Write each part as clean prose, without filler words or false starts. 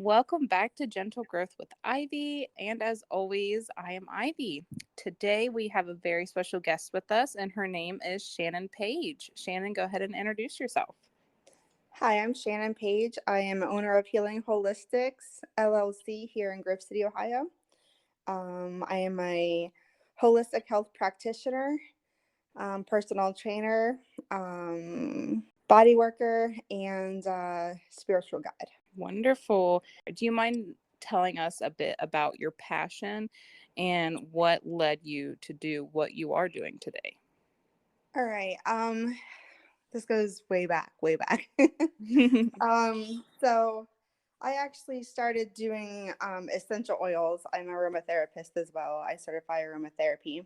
Welcome back to Gentle Growth with Ivy. And as always, I am Ivy. Today we have a very special guest with us, and her name is Shannon Page. Shannon, go ahead and introduce yourself. Hi, I'm Shannon Page. I am owner of Healing Holistics LLC here in Grove City, Ohio. I am a holistic health practitioner, personal trainer, body worker, and spiritual guide. Wonderful. Do you mind telling us a bit about your passion and what led you to do what you are doing today? All right. This goes way back, way back. So I actually started doing essential oils. I'm an aromatherapist as well. I certify aromatherapy.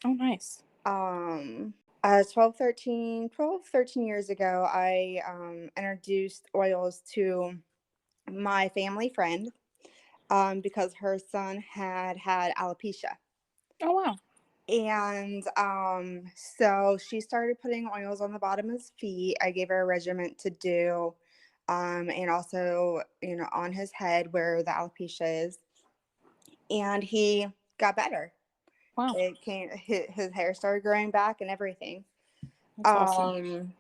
Oh, nice. Um, 12, 13 years ago, I introduced oils to my family friend because her son had alopecia. Oh, wow. And so she started putting oils on the bottom of his feet. I gave her a regimen to do, and also, on his head where the alopecia is. And he got better. Wow. It came, his hair started growing back and everything. That's awesome. Um,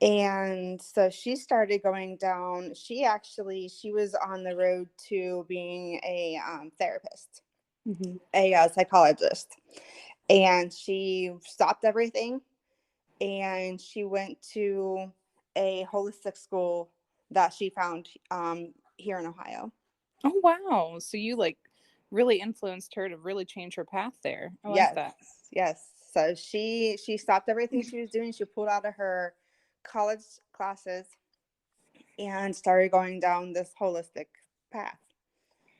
and so she started going down. She was on the road to being a therapist, Hmm. a psychologist. And she stopped everything and she went to a holistic school that she found here in Ohio. Oh, wow. So you really influenced her to really change her path there. I like Yes, that. yes. So she stopped everything she was doing. She pulled out of her college classes and started going down this holistic path.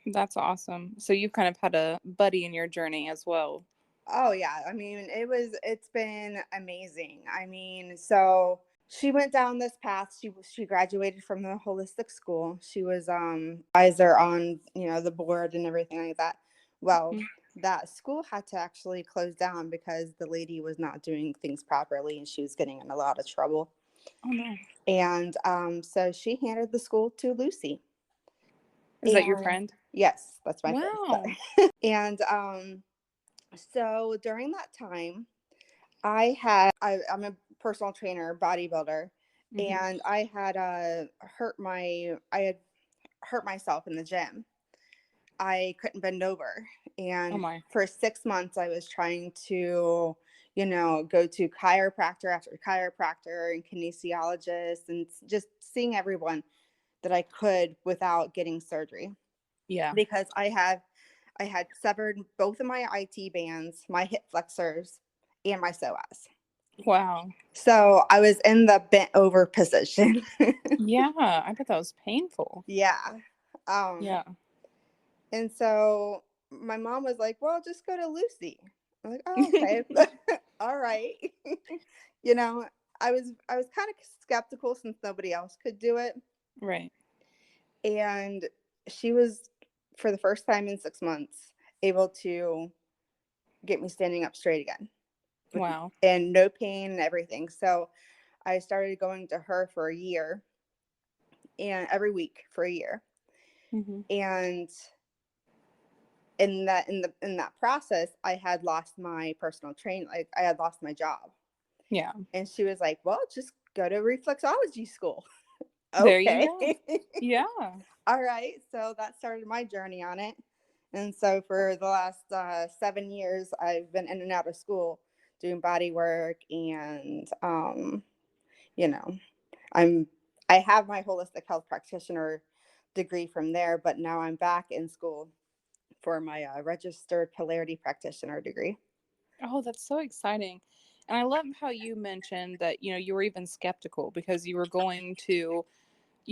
That's awesome. So you've kind of had a buddy in your journey as well. Oh yeah, I mean it's been amazing. I mean, so she went down this path. She graduated from the holistic school. She was advisor on, the board and everything like that. Well, Mhm. that school had to actually close down because the lady was not doing things properly and she was getting in a lot of trouble. Oh, no. And so she handed the school to Lucy. Is that your And friend? yes, that's my friend. Wow. And so during that time, I'm a personal trainer, bodybuilder, Hmm. and I had hurt myself in the gym. I couldn't bend over, Oh, and my. for 6 months I was trying to, go to chiropractor after chiropractor and kinesiologist and just seeing everyone that I could without getting surgery Yeah. because I had severed both of my IT bands, my hip flexors, and my psoas. Wow. So I was in the bent over position. Yeah. I bet that was painful. Yeah. Um, Yeah. and so my mom was like, well, just go to Lucy. I'm like, oh, okay. All right. you know, I was kind of skeptical since nobody else could do it. Right. And she was, for the first time in 6 months, able to get me standing up straight again with Wow. and no pain and everything. So I started going to her for a year and every week for a year. Hmm. And in that process, I had lost my personal train, like I had lost my job. Yeah. And she was like, well, just go to reflexology school. There you Okay. go. Yeah. All right. So that started my journey on it. And so for the last 7 years, I've been in and out of school doing body work and, you know, I'm I have my holistic health practitioner degree from there, but now I'm back in school for my registered polarity practitioner degree. Oh, that's so exciting. And I love how you mentioned that, you were even skeptical because you were going to,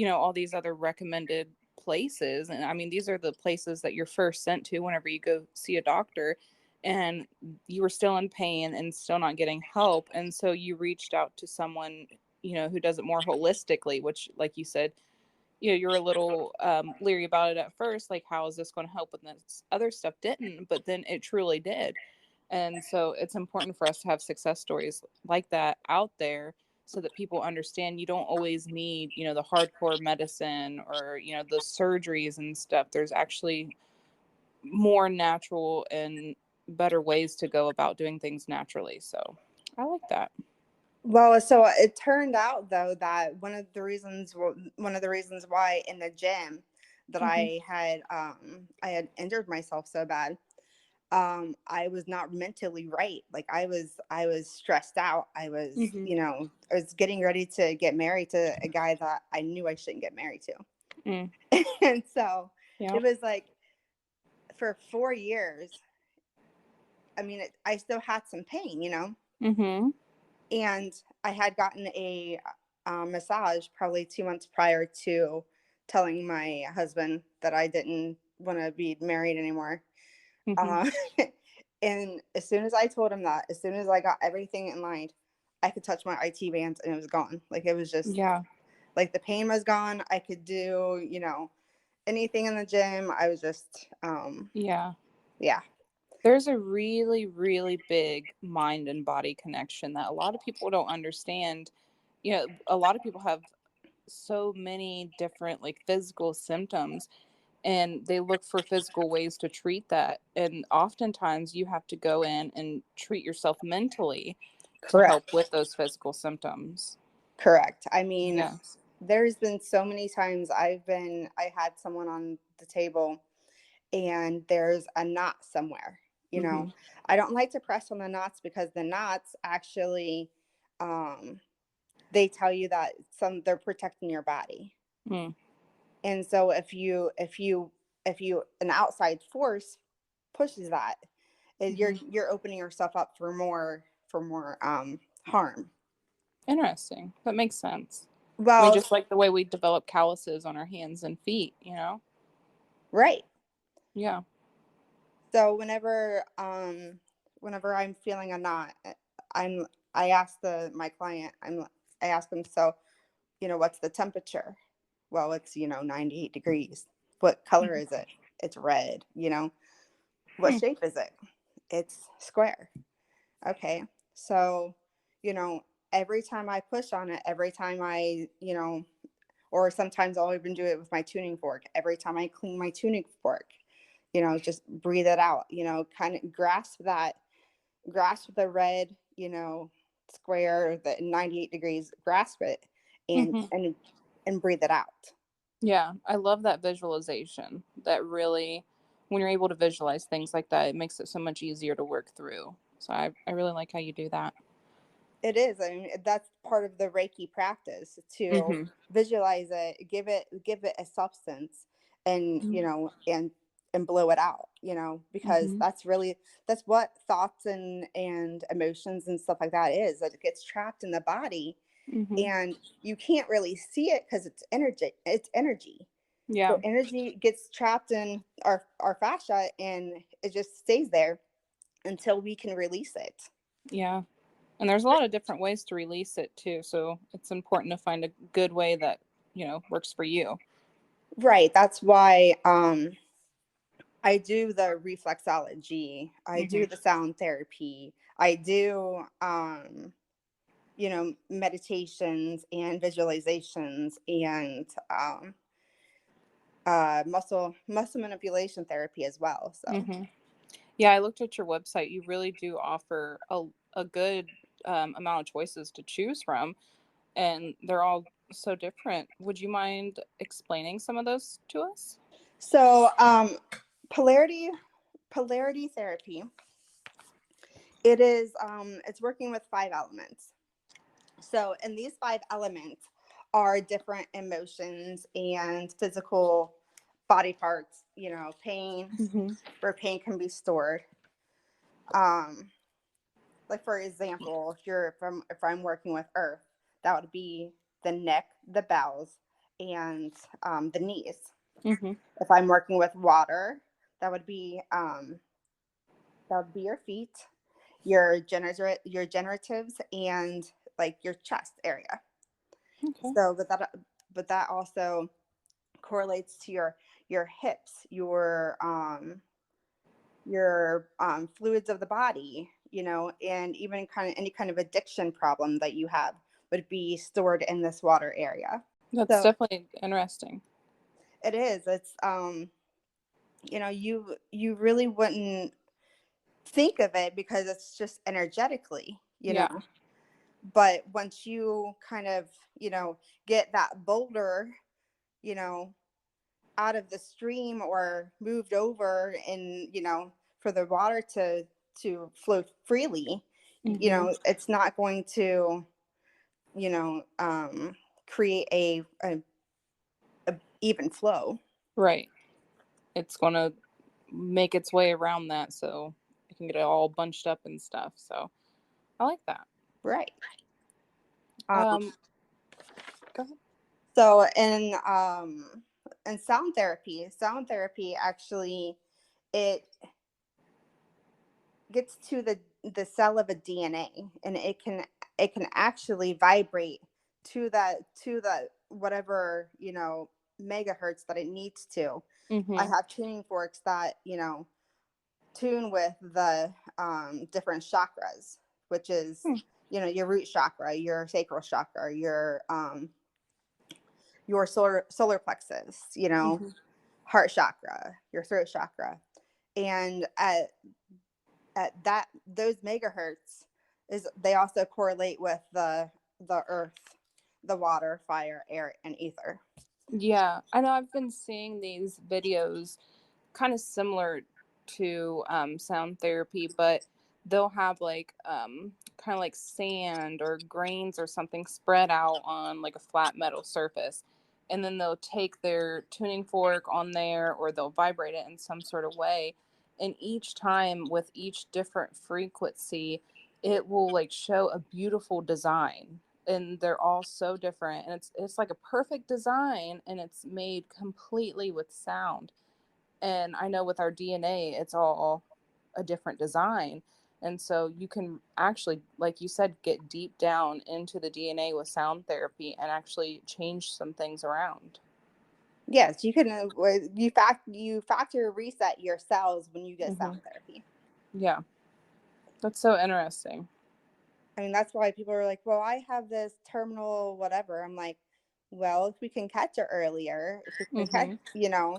all these other recommended places. And I mean, these are the places that you're first sent to whenever you go see a doctor. And you were still in pain and still not getting help. And so you reached out to someone, who does it more holistically, which, like you said, you're a little leery about it at first. Like, how is this going to help? And this other stuff didn't, but then it truly did. And so it's important for us to have success stories like that out there so that people understand you don't always need, the hardcore medicine or, the surgeries and stuff. There's actually more natural and better ways to go about doing things naturally. So I like that. Well, so it turned out though that one of the reasons why in the gym that Hmm. I had injured myself so bad, I was not mentally right. Like I was stressed out. Hmm. I was getting ready to get married to a guy that I knew I shouldn't get married Mm. to. And so Yeah. it was like for 4 years, I mean, I still had some pain, Hmm. and I had gotten a massage probably 2 months prior to telling my husband that I didn't want to be married anymore. Hmm. Uh, and as soon as I told him that, as soon as I got everything in line, I could touch my IT bands and it was gone. Like it was just Yeah. like the pain was gone. I could do, anything in the gym. I was just, Yeah. yeah, There's a really, really big mind and body connection that a lot of people don't understand. A lot of people have so many different like physical symptoms, and they look for physical ways to treat that. And oftentimes you have to go in and treat yourself mentally to help correct. with those physical symptoms. Correct. I mean, Yes. there's been so many times I had someone on the table and there's a knot somewhere. You know, Mm-hmm. I don't like to press on the knots because the knots actually, um, they tell you that they're protecting your body. Mm. And so an outside force pushes that, Mm-hmm. you're opening yourself up for more harm. Interesting. That makes sense. I mean, Well, just like the way we develop calluses on our hands and feet. right. Yeah. So whenever I'm feeling a knot, I'm I ask my client, I ask them, so, what's the temperature? Well, it's, 98 degrees. What color Mm-hmm. is it? It's red, What Hmm. shape is it? It's square. Okay. So, you know, every time I push on it, every time or sometimes I'll even do it with my tuning fork. Every time I clean my tuning fork, just breathe it out, kind of grasp the red, square, the 98 degrees, grasp it and, Mm-hmm. and, and breathe it out. Yeah, I love that visualization. That really, when you're able to visualize things like that, it makes it so much easier to work through. So I really like how you do that. It is. I mean, that's part of the Reiki practice to Mm-hmm. visualize it, give it a substance, and and blow it out. Because Mm-hmm. that's what thoughts and emotions and stuff like that is. That it gets trapped in the body, Mm-hmm. and you can't really see it because it's energy. It's energy. Yeah. So energy gets trapped in our fascia, and it just stays there until we can release it. Yeah. And there's a lot of different ways to release it too. So it's important to find a good way that, works for you. Right. That's why I do the reflexology. I Mm-hmm. do the sound therapy. I do meditations and visualizations and muscle manipulation therapy as well. So Mm-hmm. Yeah, I looked at your website. You really do offer a good amount of choices to choose from, and they're all so different. Would you mind explaining some of those to us? so polarity polarity therapy, it's working with 5 elements. So, and these 5 elements are different emotions and physical body parts, pain, Mm-hmm. where pain can be stored. Um, like for example, if I'm working with earth, that would be the neck, the bowels, and the knees. Mm-hmm. If I'm working with water, that would be your feet, your generatives, and like your chest area. Okay. So, but that also correlates to your hips, your fluids of the body, and even kind of any kind of addiction problem that you have. would be stored in this water area. That's So definitely interesting. it is. It's you really wouldn't think of it because it's just energetically, Yeah. but once you kind of, get that boulder, you know, out of the stream or moved over and, for the water to flow freely, Hmm. it's not going to, you know, create a even flow. Right. It's going to make its way around that so it can get it all bunched up and stuff. So I like that. Right. Um, Um, Go ahead. so in sound therapy actually it gets to the cell of a DNA, and it can actually vibrate to the whatever, megahertz that it needs to. I Hmm. have tuning forks that, tune with the different chakras, which is, your root chakra, your sacral chakra, your solar plexus, Hmm. heart chakra, your throat chakra. And at that those megahertz is they also correlate with the earth, the water, fire, air, and ether. Yeah, I know I've been seeing these videos kind of similar to sound therapy, but they'll have like kind of like sand or grains or something spread out on like a flat metal surface. And then they'll take their tuning fork on there or they'll vibrate it in some sort of way. And each time with each different frequency, it will like show a beautiful design. And they're all so different. And it's like a perfect design and it's made completely with sound. And I know with our DNA, it's all a different design. And so you can actually, like you said, get deep down into the DNA with sound therapy and actually change some things around. Yes, you can. You factor reset your cells when you get Hmm. sound therapy. Yeah, that's so interesting. I mean, that's why people are like, "Well, I have this terminal whatever." I'm like, "Well, if we can catch it earlier, if we can catch, Hmm.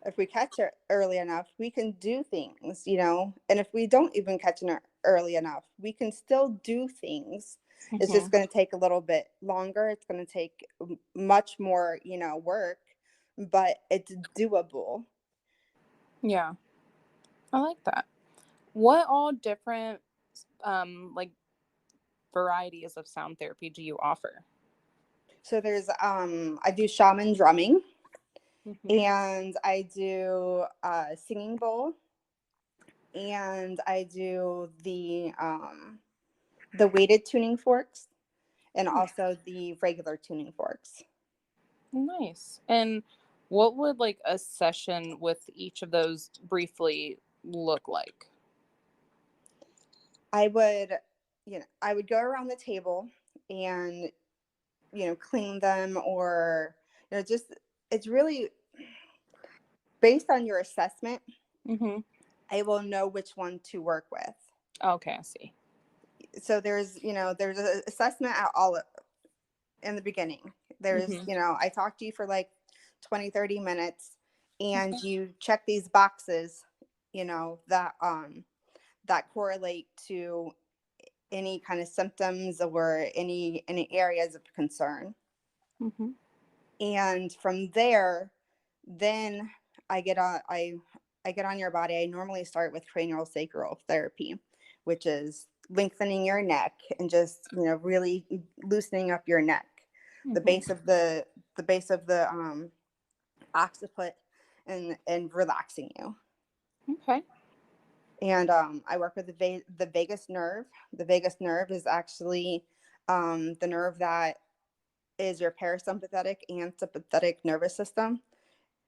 if we catch it early enough, we can do things, And if we don't even catch it early enough, we can still do things. It's Hmm. just going to take a little bit longer. It's going to take much more, work, but it's doable." Yeah, I like that. What all different like varieties of sound therapy do you offer? So there's I do shaman drumming, Hmm. and I do singing bowl, and I do the weighted tuning forks, and also the regular tuning forks. Nice. And what would like a session with each of those briefly look like? I would go around the table and, clean them, or, just it's really based on your assessment. Hmm. I will know which one to work with. Okay, I see. So there's an assessment at all in the beginning. There's, Hmm. I talk to you for like 20-30 minutes, and Okay. you check these boxes, that correlate to any kind of symptoms or any areas of concern. Hmm. And from there, then I get on your body. I normally start with cranial sacral therapy, which is lengthening your neck and just, really loosening up your neck, the Hmm. base of the occiput, and relaxing you. Okay. And I work with the vagus nerve. The vagus nerve is actually the nerve that is your parasympathetic and sympathetic nervous system,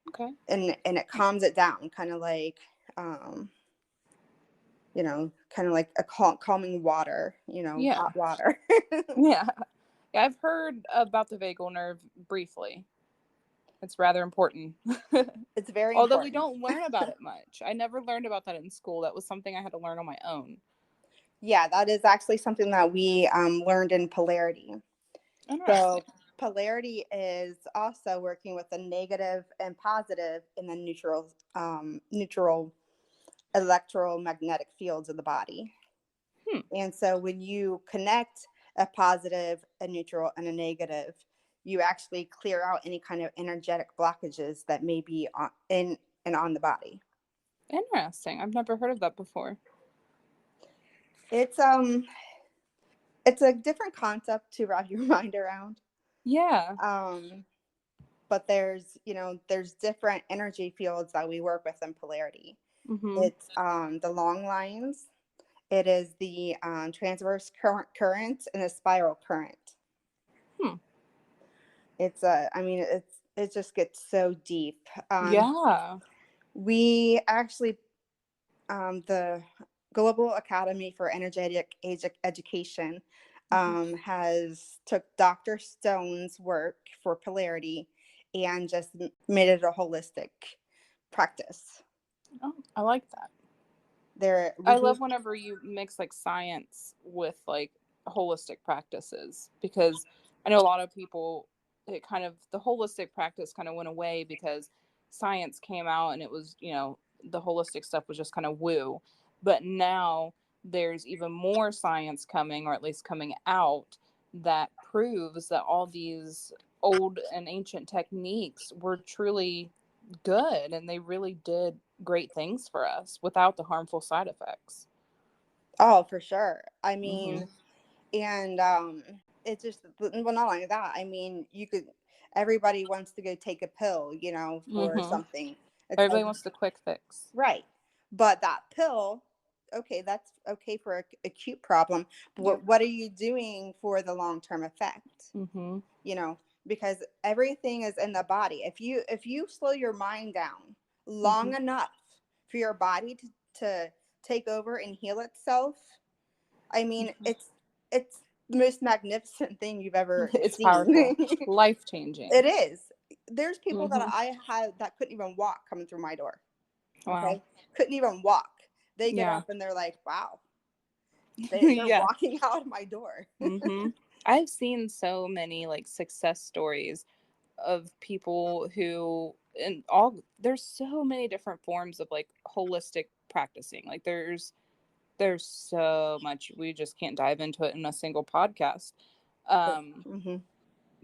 Okay. and it calms it down, um, kind of like a calming water, Yeah. hot water. Yeah. Yeah, I've heard about the vagal nerve briefly. It's rather important. It's very Although we important. don't learn about it much. I never learned about that in school. That was something I had to learn on my own. Yeah, that is actually something that we learned in polarity. So Interesting. polarity is also working with the negative and positive in the neutral electromagnetic fields of the body. Hmm. And so when you connect a positive, a neutral, and a negative, you actually clear out any kind of energetic blockages that may be in and on the body. Interesting. I've never heard of that before. It's um it's a different concept to wrap your mind around. Yeah. Um but there's different energy fields that we work with in polarity. Mm-hmm. It's the long lines. It is the transverse current and the spiral current. Hmm. It just gets so deep. Yeah. We actually, the Global Academy for Energetic Education Mm-hmm. has took Dr. Stone's work for polarity and just made it a holistic practice. Oh, I like that. There, we I do. love whenever you mix like science with like holistic practices because I know a lot of people, it kind of, the holistic practice kind of went away because science came out and it was, the holistic stuff was just kind of woo. But now there's even more science coming, or at least coming out, that proves that all these old and ancient techniques were truly good and they really did great things for us without the harmful side effects. Oh, for sure. Mhm. And it just, well, not only that. Everybody wants to go take a pill, for Mhm. something. It's like, Everybody wants the quick fix. right, but that pill, okay, that's okay for a acute problem. But Yep. what are you doing for the long term effect? Mhm. You know, because everything is in the body. If you slow your mind down long Mhm. enough for your body to take over and heal itself, Mhm. it's the most magnificent thing you've ever It's powerful, seen. life changing. It is. There's people that Mhm. I had that couldn't even walk coming through my door. Wow. Okay, couldn't even walk. They get Yeah. up and they're like, "Wow!" They're Yeah. walking out of my door. Mhm. I've seen so many like success stories of people who, and all, there's so many different forms of like holistic practicing. Like there's so much, we just can't dive into it in a single podcast. Um, Mm-hmm.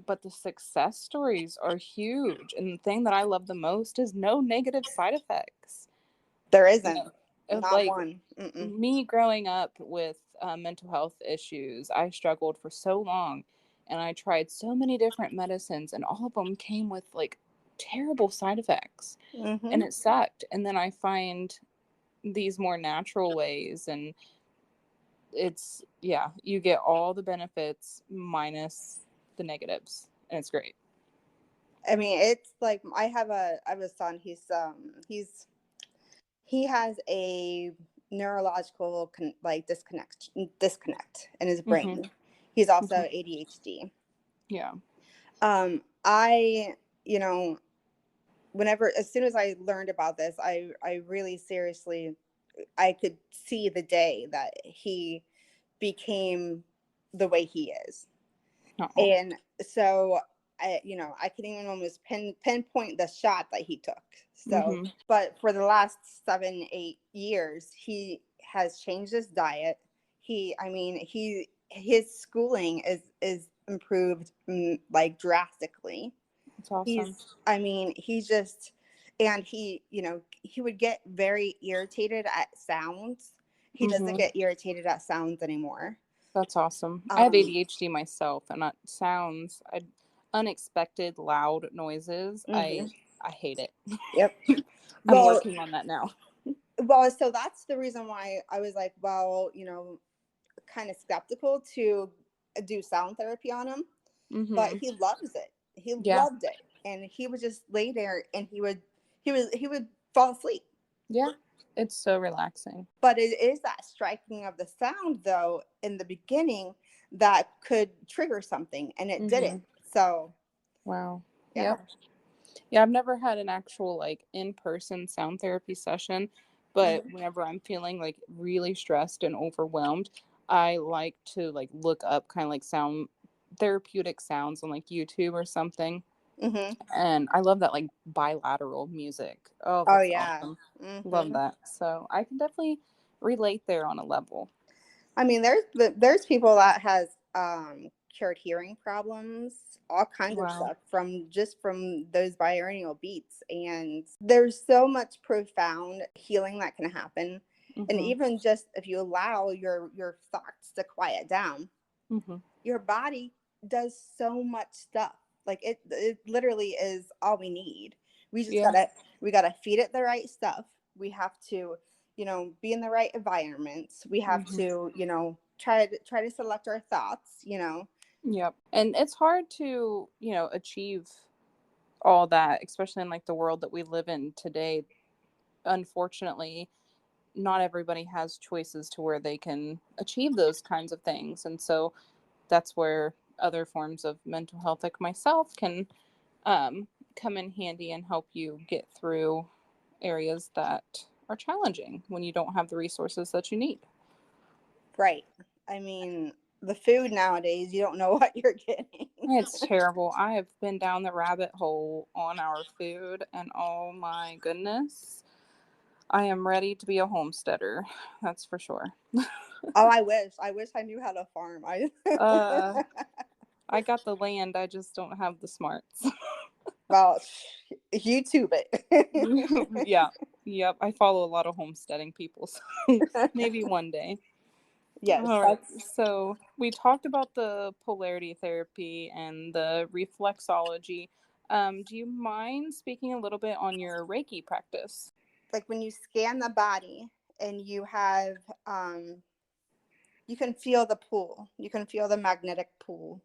but the success stories are huge. And the thing that I love the most is no negative side effects. There You isn't, know, not like one. Mm-mm. me growing up with mental health issues, I struggled for so long and I tried so many different medicines, and all of them came with like terrible side effects. Mm-hmm. And it sucked. And then I find these more natural ways, and it's, yeah, you get all the benefits minus the negatives, and it's great. It's like I have a son. He has a neurological disconnect in his Hmm. brain. He's also Hmm. ADHD. Yeah. I you know Whenever, as soon as I learned about this, I really seriously, I could see the day that he became the way he is. Oh. And so I can even almost pinpoint the shot that he took. So, Hmm. but for the last 7 8 years, he has changed his diet. His schooling is improved, like drastically. It's awesome. He just, and he would get very irritated at sounds. He doesn't Hmm. get irritated at sounds anymore. That's awesome. I have Um, ADHD myself, and that sounds, unexpected loud noises. mhm. I hate it. Yep. I'm Well, working on that now. so that's the reason why I was like, well, kind of skeptical to do sound therapy on him, but Hmm. he loves it. He Yeah. loved it, and he would just lay there and he would fall asleep. Yeah. It's so relaxing. But it is that striking of the sound, though, in the beginning that could trigger something, and it Hmm. didn't. So, Wow. yeah. Yep. Yeah, I've never had an actual like in-person sound therapy session, but Mhm. whenever I'm feeling like really stressed and overwhelmed, I like to like look up kind of like sound therapeutic sounds on like YouTube or something. Mhm. And I love that like bilateral music. Oh, Oh that's yeah. awesome. Love Mhm. that. So I can definitely relate there on a level. I mean, there's people that has cured hearing problems, all kinds of Wow. stuff from those binaural beats, and there's so much profound healing that can happen. And Mhm. even just if you allow your thoughts to quiet down, Mhm. your body does so much stuff. Like it literally is all we need. We just Yeah. gotta feed it the right stuff. We have to, be in the right environments. We have Mhm. to, try to select our thoughts. Yep. And it's hard to, achieve all that, especially in like the world that we live in today. Unfortunately, not everybody has choices to where they can achieve those kinds of things. And so that's where other forms of mental health, like myself, can um, come in handy and help you get through areas that are challenging when you don't have the resources that you need. Right. I mean, the food nowadays, you don't know what you're getting. It's terrible. I have been down the rabbit hole on our food, and oh my goodness, I am ready to be a homesteader. That's for sure. Oh, I wish I knew how to farm. I Uh, I got the land, I just don't have the smarts. Well, YouTube it. Yeah, yep. I follow a lot of homesteading people, so maybe one day. Yes, All right. that's So we talked about the polarity therapy and the reflexology. Do you mind speaking a little bit on your Reiki practice? like when you scan the body and um you can feel the pull. You can feel the magnetic pull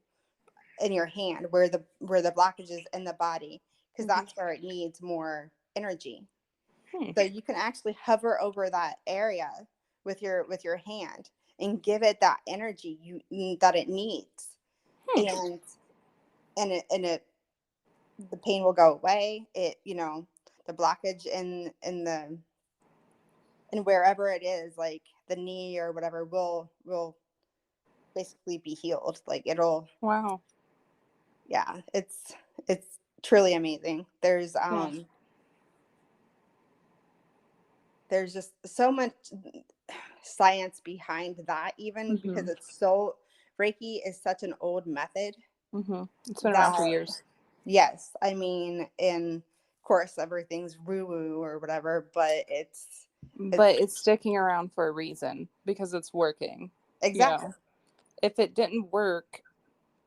in your hand where the blockage is in the body, because Mm-hmm. that's where it needs more energy. Hmm. So you can actually hover over that area with your hand and give it that energy that it needs. Hmm. And and it and it the pain will go away. The blockage in wherever it is, like the knee or whatever, will basically be healed. Like it'll, Wow. yeah, it's truly amazing. Yeah. There's just so much science behind that, even because Mm-hmm. Reiki is such an old method Mm-hmm. It's been around for that, years, yes, I mean, in course everything's woo woo or whatever, but it's but it's sticking around for a reason because it's working. You exactly. know, if it didn't work,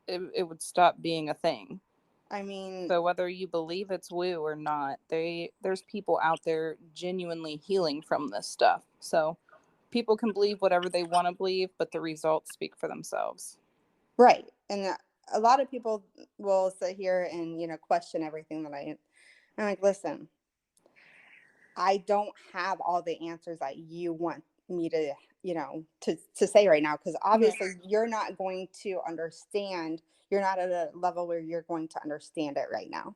it would stop being a thing. I mean, So whether you believe it's woo or not, there's people out there genuinely healing from this stuff. So people can believe whatever they want to believe, but the results speak for themselves. right. And a lot of people will sit here and, question everything that I'm like, listen, I don't have all the answers that you want me to say right now, because Yeah. obviously you're not going to understand. You're not at a level where you're going to understand it right now.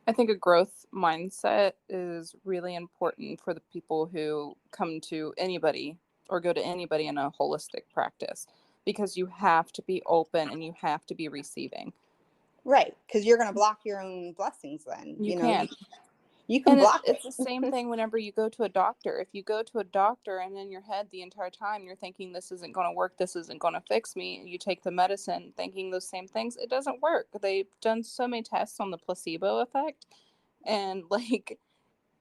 I think a growth mindset is really important for the people who come to anybody or go to anybody in a holistic practice because you have to be open and you have to be receiving. Right, because you're going to block your own blessings then. You You, can. you can And block it's the it. same thing whenever you go to a doctor. If you go to a doctor and in your head the entire time you're thinking this isn't going to work, this isn't going to fix me, you take the medicine thinking those same things, it doesn't work. They've done so many tests on the placebo effect and like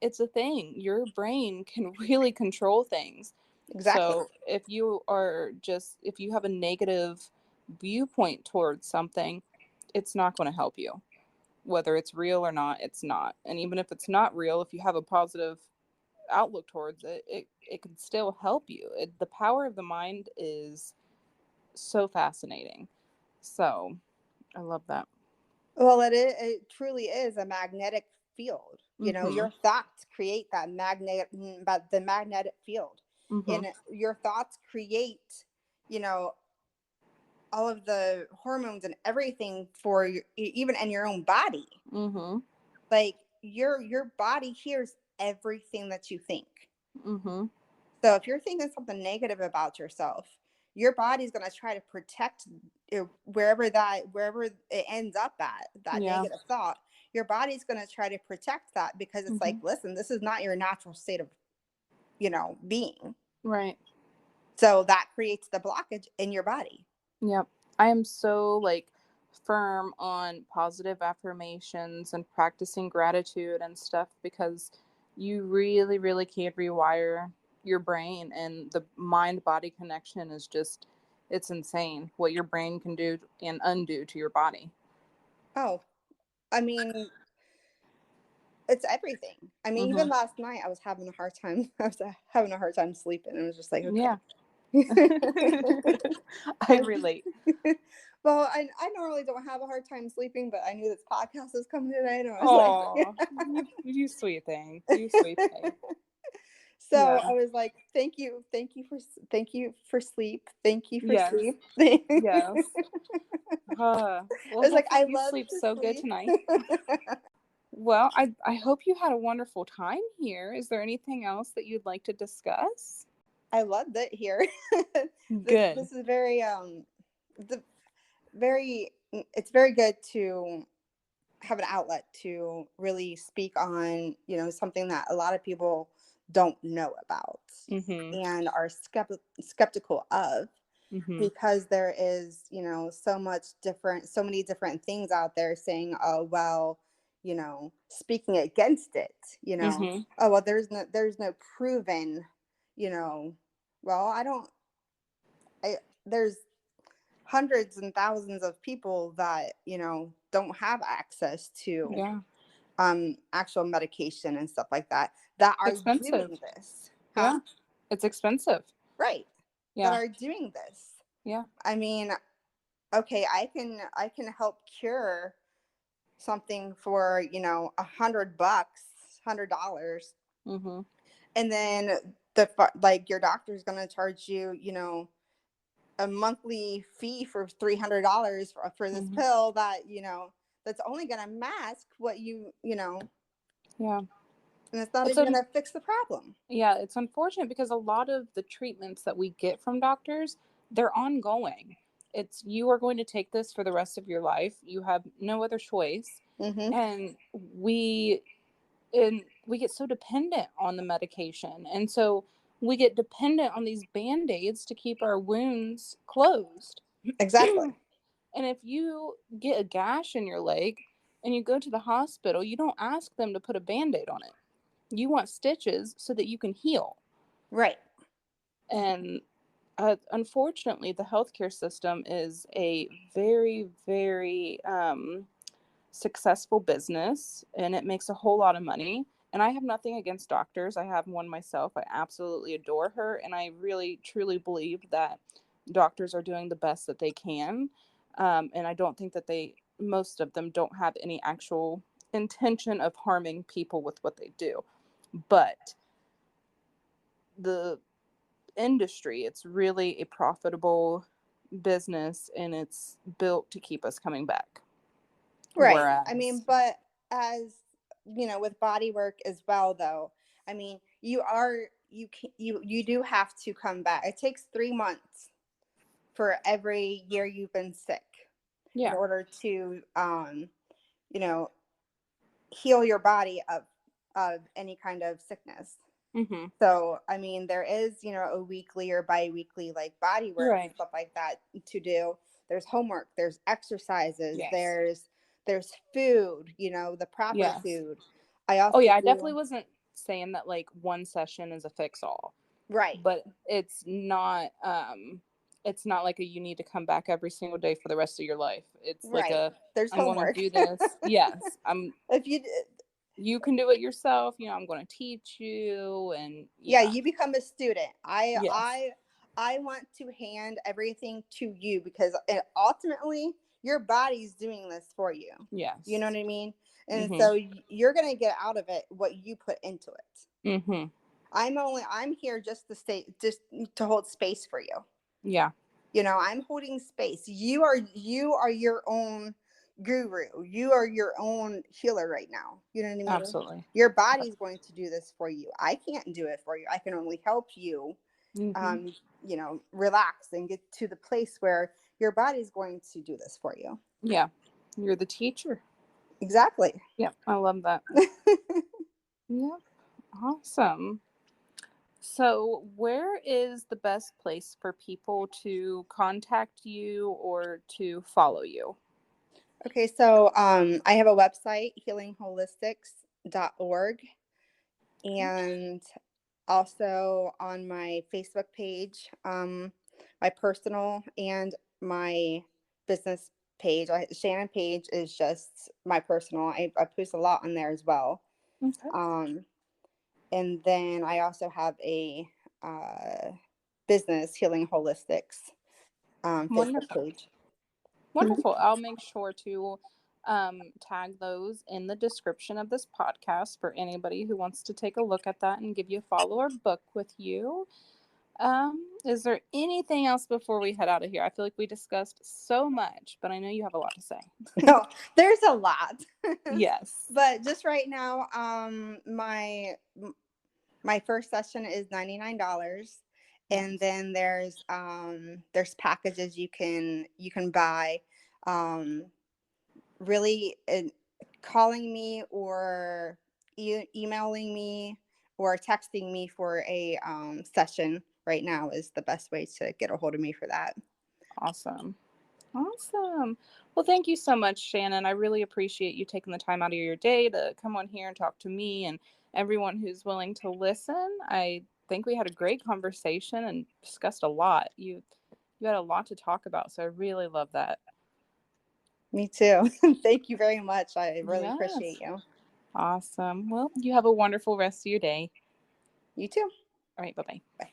it's a thing. Your brain can really control things. Exactly. So if you have a negative viewpoint towards something, it's not going to help you. Whether it's real or not, it's not. And even if it's not real, if you have a positive outlook towards it, it can still help you. The power of the mind is so fascinating. So I love that. Well, it truly is a magnetic field. Mm-hmm. Your thoughts create but the magnetic field. Mm-hmm. And your thoughts create, you know, all of the hormones and everything for even in your own body. Mm-hmm. Like your body hears everything that you think. Mm-hmm. So if you're thinking something negative about yourself, your body's going to try to protect wherever it ends up at, that Yeah. negative thought. Your body's going to try to protect that, because it's like, Hmm. listen, this is not your natural state of, being. Right. So that creates the blockage in your body. Yep. I am so like firm on positive affirmations and practicing gratitude and stuff, because you really, really can rewire your brain, and the mind body connection is just, it's insane what your brain can do and undo to your body. Oh, I mean, it's everything. I mean, even Hmm. last night I was having a hard time. I was having a hard time sleeping. It was just like, okay. Yeah. I relate. Well, I normally don't have a hard time sleeping, but I knew this podcast was coming today, and I was like, Oh, you sweet thing. You sweet thing. so Yeah. I was like, thank you for sleep, thank you for Yes. sleep. Yes. I Well, was like, I hopefully you love sleep to so good sleep. tonight. Well, I hope you had a wonderful time here. Is there anything else that you'd like to discuss? I loved it here. this Good. this is very the very it's very good to have an outlet to really speak on, something that a lot of people don't know about Mhm. and are skeptical of, Mhm. because there is, so many different things out there saying, oh, well, speaking against it, Mhm. oh, well, there's no proven, you know, well, there's hundreds and thousands of people that, don't have access to Yeah. actual medication and stuff like that are Expensive. doing this. Huh? Yeah. It's expensive. Right. That Yeah. are doing this. Yeah. I mean, okay, I can help cure something for, $100, $100, Mhm. and then your doctor's gonna charge you, a monthly fee for $300 for this Mhm. pill that, that's only gonna mask what Yeah. and it's not It's even un- gonna fix the problem. yeah, it's unfortunate because a lot of the treatments that we get from doctors, they're ongoing. It's, you are going to take this for the rest of your life. You have no other choice. Mm-hmm. And we get so dependent on the medication. And so we get dependent on these band-aids to keep our wounds closed. Exactly. And if you get a gash in your leg and you go to the hospital, you don't ask them to put a band-aid on it. You want stitches so that you can heal. Right. And unfortunately, the healthcare system is a very, very successful business, and it makes a whole lot of money. And I have nothing against doctors. I have one myself. I absolutely adore her. And I really, truly believe that doctors are doing the best that they can. And I don't think that most of them don't have any actual intention of harming people with what they do. But the industry, it's really a profitable business, and it's built to keep us coming back. Right. I mean, Whereas, but as with body work as well, though, I mean, you do have to come back. It takes 3 months for every year you've been sick in yeah. order to you know, heal your body of any kind of sickness. Mm-hmm. So, I mean, there is, a weekly or bi-weekly like body work and Right. stuff like that to do. There's homework, there's exercises, Yes. there's food, the proper Yes. food. I Oh also yeah, I do. definitely wasn't saying that like one session is a fix all, Right. but it's not like you need to come back every single day for the rest of your life. It's like Right. There's I'm going to homework. do this. Yes. If you You can do it yourself. I'm going to teach you, and Yeah, yeah. you become a student. I Yes. I I want to hand everything to you, because ultimately your body's doing this for you. You know Yes. what I mean? And Mhm. so you're going to get out of it what you put into it. Mhm. I'm here just to hold space for you. Yeah. I'm holding space. You are your own guru. You are your own healer right now. You know what I mean? Absolutely. Your body's going to do this for you. I can't do it for you. I can only help you, Mm-hmm. relax and get to the place where your body's going to do this for you. Yeah. You're the teacher. Exactly. Yeah. I love that. Yep. Awesome. So, where is the best place for people to contact you or to follow you? Okay, so I have a website, healingholistics.org, Okay. and also on my Facebook page, my personal and my business page. Shannon Page is just my personal. I post a lot on there as well. Okay. Um, and then I also have a uh, business, Healing Holistics, Facebook Wonderful. page. Wonderful. I'll make sure to tag those in the description of this podcast for anybody who wants to take a look at that and give you a follow or book with you. Is there anything else before we head out of here? I feel like we discussed so much, but I know you have a lot to say. No, there's a lot. Yes. But just right now, my first session is $99, and Yes. then there's packages you can buy. Um, really, calling me or emailing me or texting me for a session right now is the best way to get a hold of me for that. Awesome. Awesome. Well, thank you so much, Shannon. I really appreciate you taking the time out of your day to come on here and talk to me and everyone who's willing to listen. I think we had a great conversation and discussed a lot. You had a lot to talk about, so I really love that. Me too. Thank you very much. I really appreciate Yes. you. Awesome. Well, you have a wonderful rest of your day. You too. All right, bye-bye. Bye.